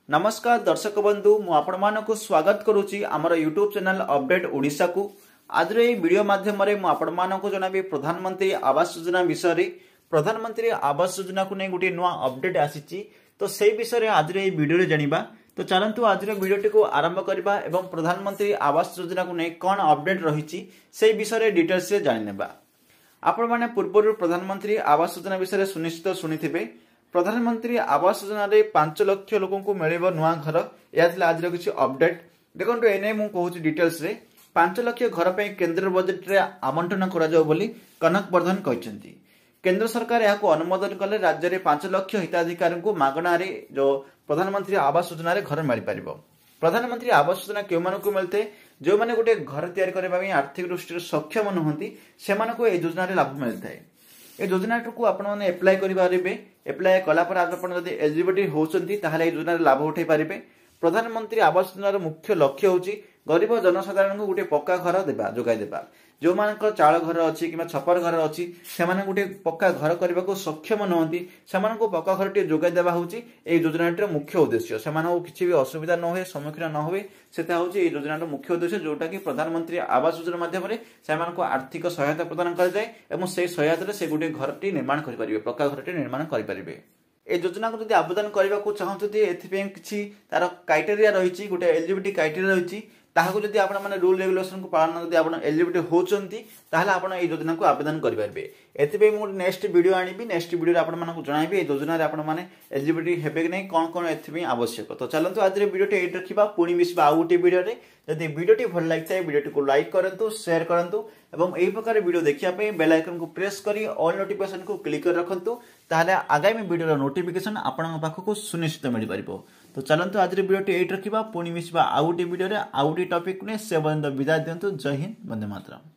नमस्कार दर्शक बंधु मुझे स्वागत करुच्ची आमर यूट्यूब चैनल अपडेट ओडिशा को आज वीडियो माध्यम मुझे जनबी प्रधानमंत्री आवास योजना विषय प्रधानमंत्री आवास योजना को नहीं गोटे नुआ अपडेट आसी तो से विषय आज वीडियो जाना तो चलतु आज वीडियो को आरंभ करवा एवं प्रधानमंत्री आवास योजना को नहीं कौन अपडेट रही से विषय डिटेल्स जानवा आपण मैंने पूर्व प्रधानमंत्री आवास योजना विषय सुनिश्चित शुणी प्रधानमंत्री आवास योजना रे 5 लाख लोक को मिल नुआ घर यह आज किसी अपडेट देखो एने मुझे डिटेल्स रे 5 लाख घर पर केंद्र बजेट रे आवंटन करा कनक वर्धन कहते केंद्र सरकार यह अनुमोदन कले राज्य में 5 लाख हिताधिकारी को मागणार जो प्रधानमंत्री आवास योजना रे घर मिल पार प्रधानमंत्री आवास योजना क्यों को मिलते जो मैंने गोटे घर तैयारी आर्थिक दृष्टि सक्षम नुहति से योजना लाभ मिलता है ए योजना को आपने एप्लाय करेंगे एप्लाय कलापर आप एलिजिबिलिटी होती योजना लाभ उठाई पारे प्रधानमंत्री आवास योजना मुख्य लक्ष्य हूँ गरीब जनसाधारण को गोटे पक्का घर देवा जोगाई देवा जो मान चाल घर अच्छी कि छपर घर अच्छी से गोटे पक्का घर करने को सक्षम नुहति से पक्का घर टे जोगाई देवा हूँ योजना मुख्य उद्देश्य से किसी भी असुविधा न हुए सम्मुखीन न हुए से योजना मुख्य उद्देश्य जोटा कि प्रधानमंत्री आवास योजना माध्यम से आर्थिक सहायता प्रदान कराए से सहायता से गोटे घर टी निर्माण करेंगे पक्का घर टी निर्माण करेंगे ए योजना को जब आवेदन करने को चाहते किसी तार क्राइटेरिया रही गोटे एलिजिबिलिटी क्राइटेरिया रही ताकू जब आप रूल रेगुलेशन को पालन जब आप एलिजिबिलिटी होती आप योजना को आवेदन करेंगे एथपाई मुझे नेक्स्ट वीडियो आनी नेक्स्ट वीडियो आपको जनइबी योजना आपने एलिजिबिलिटी हेबे कि नहीं कौन कौन एथपाई आवश्यक तो चलते आज वीडियो ये रखा पुणी मिसवा आउ गोटे वीडियो जब वीडियो भल लगी है वीडियो को लाइक करूँ शेयर करूँ और यही प्रकार वीडियो देखापी बेल आइकन को प्रेस कर ऑल नोटिफिकेशन को क्लिक कर रखु ताहले आगामी वीडियो नोटिफिकेशन आपण पाखक सुनिश्चित मिल पार तो चलते आज वीडियो ये रखा पुणी मिसवा आउ गोटे वीडियो आउ गोटे टॉपिक ने से विदाय दिंतु जय हिंद वंदे मातरम।